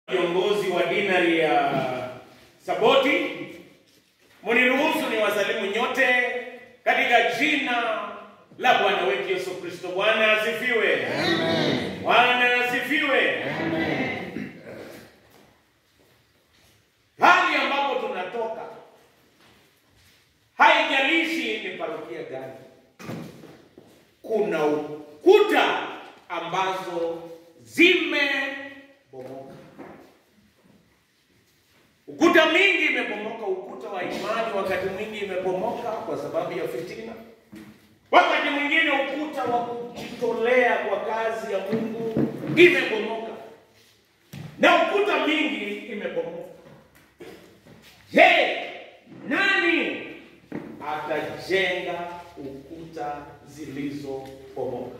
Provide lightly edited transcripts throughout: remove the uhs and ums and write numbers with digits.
Viongozi wa dinari ya Saboti, mniruhusu ni wasalimu nyote katika jina la Bwana wetu Yesu Kristo. Bwana asifiwe. Amen. Bwana asifiwe. Amen. Hali ambapo tunatoka, haijalishi ni parokia gani, kuna ukuta ambazo zimebomoka. Ukuta mingi imebomoka. Ukuta wa imani wakati mwingi imebomoka kwa sababu ya fitina. Wakati mwingine ukuta wa kujitolea kwa kazi ya Mungu imebomoka. Na ukuta mingi imebomoka. Je, nani atajenga ukuta zilizobomoka?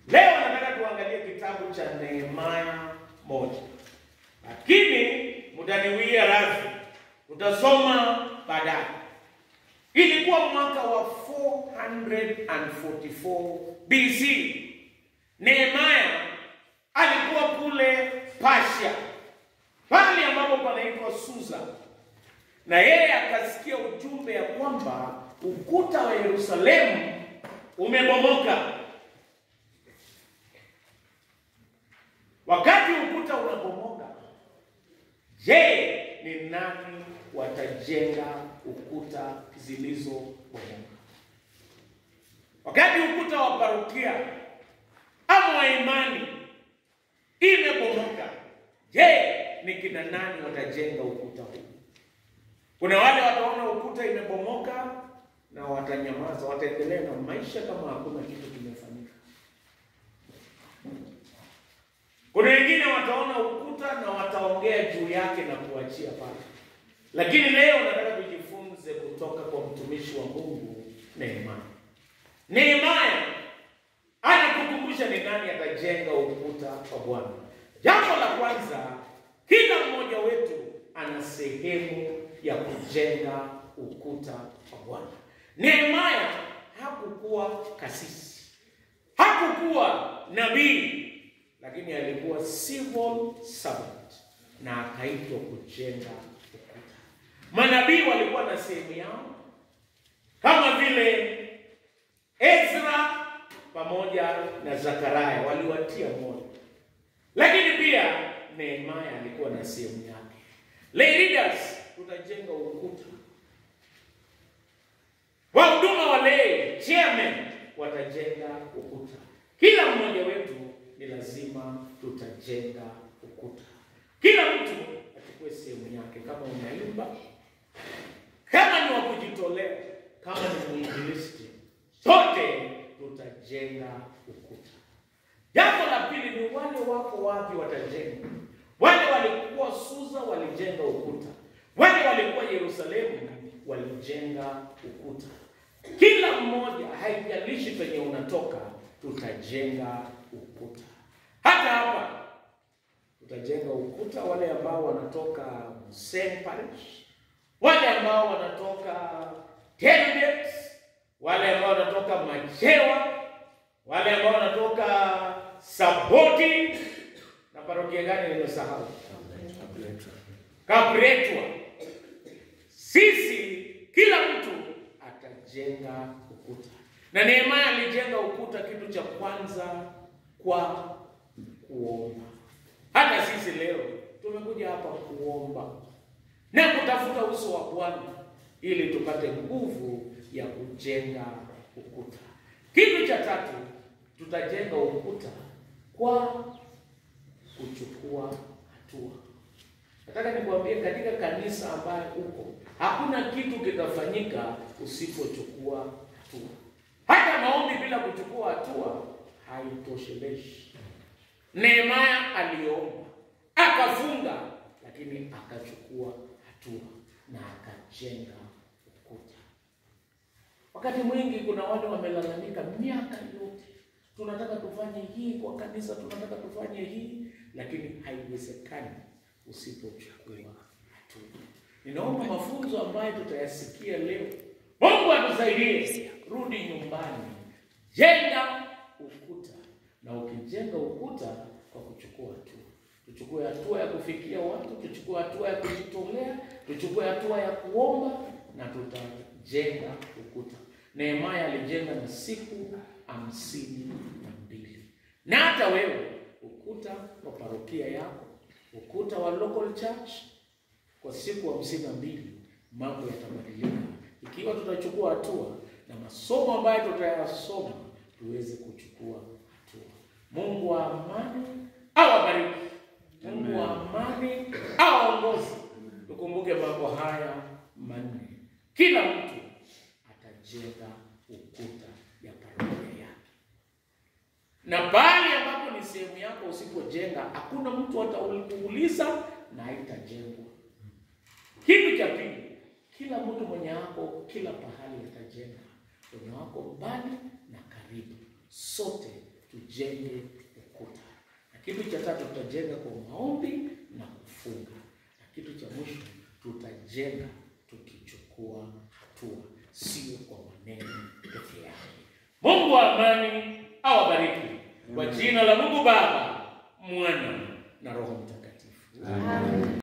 Leo nataka tuangalie kitabu cha Nehemia 1. Lakini mtaniwia radhi, tutasoma baadaye. Ilikuwa mwaka wa 444 BC. Nehemia alikuwa kule Persia, pale ambapo panaitwa Susa. Na yeye akasikia ujumbe ya kwamba ukuta wa Yerusalemu umebomoka. Wakati ukuta unabomoka, je, ni nani watajenga ukuta zilizobomoka? Wakati ukuta wa parokia ama wa imani imebomoka, je, ni kina nani watajenga ukuta huu? Kuna wale wataona ukuta imebomoka na watanyamaza, wataendelea na maisha kama hakuna kitu kimefanyika. Kuna wengine wataona ukuta na wataongea juu yake na kuachia pale. Lakini leo nataka tujifunze kutoka kwa mtumishi wa Mungu Nehemia. Nehemia anakukumbusha ni nani atajenga ukuta wa Bwana. Jambo la kwanza, kila mmoja wetu ana sehemu ya kujenga ukuta wa Bwana. Nehemia hakukuwa kasisi, hakukuwa nabii, lakini alikuwa civil servant na akaitwa kujenga ukuta. Manabii walikuwa na sehemu yao, kama vile Ezra pamoja na Zakaria waliwatia moyo. Lakini pia Nehemia alikuwa na sehemu yake. Leaders, tutajenga ukuta. Wahuduma wale, chairman, watajenga ukuta. Kila mmoja wetu ni lazima tutajenga ukuta. Kila mtu achukue sehemu yake. Kama unaimba, kama ni wa kujitolea, kama ni mwinjilisti, sote tutajenga ukuta. Jambo la pili ni wale wako wapi watajenga. Wale walikuwa Susa walijenga ukuta. Wale walikuwa Yerusalemu walijenga ukuta. Kila mmoja, haijalishi penye unatoka, tutajenga ukuta. Hata hapa tutajenga ukuta. Wale ambao wanatoka St. Parish, wale ambao wanatoka Telbet, wale ambao wanatoka Machewa, wale ambao wanatoka Saboti, na parokia gani nimesahau? Kapretwa. Sisi kila mtu atajenga ukuta. Na Nehemia alijenga ukuta, kitu cha kwanza, kwa kuomba. Hata sisi leo tumekuja hapa kuomba na kutafuta uso wa Bwana ili tupate nguvu ya kujenga ukuta. Kitu cha tatu, tutajenga ukuta kwa kuchukua hatua. Nataka nikwambie, katika kanisa ambayo uko, hakuna kitu kitafanyika usipochukua hatua. Hata maombi bila kuchukua hatua haitosheleshi. Nehemia aliomba, akafunga, lakini akachukua hatua na akajenga ukuta. Wakati mwingi kuna wale wamelalamika miaka yote, tunataka tufanye hii kwa kanisa, tunataka tufanye hii, lakini haiwezekani usipochukua hatua. Ninaomba mafunzo ambayo tutayasikia leo, Mungu atusaidie. Rudi nyumbani, jenga ukuta, na ukijenga ukuta kwa kuchukua hatua. Tuchukue hatua ya kufikia watu, tuchukue hatua ya kujitolea, tuchukue hatua ya kuomba, na tutajenga ukuta. Nehemia alijenga na siku 52. Na hata wewe, ukuta wa parokia yako, ukuta wa local church, kwa siku 52 mambo yatabadilika, ikiwa tutachukua hatua na masomo ambayo tutayasoma tuweze kuchukua hatua. Mungu wa amani awabariki. Mungu wa amani awaongoze. Tukumbuke mambo haya manne. Kila mtu atajenga ukuta ya parokia yake. Na bali ambapo ni sehemu yako usipojenga, hakuna mtu atauliza na haitajengwa. Kitu cha pili, kila mtu mwenye yako kila pahali atajenga. Wenye wako mbali na karibu, sote tujenge ukuta. Na kitu cha tatu, tutajenga kwa maombi na kufunga. Na kitu cha mwisho, tutajenga tukichukua hatua, sio kwa maneno pekee yake. Mungu wa amani awabariki. Kwa jina la Mungu Baba, Mwana na Roho Mtakatifu. Amen.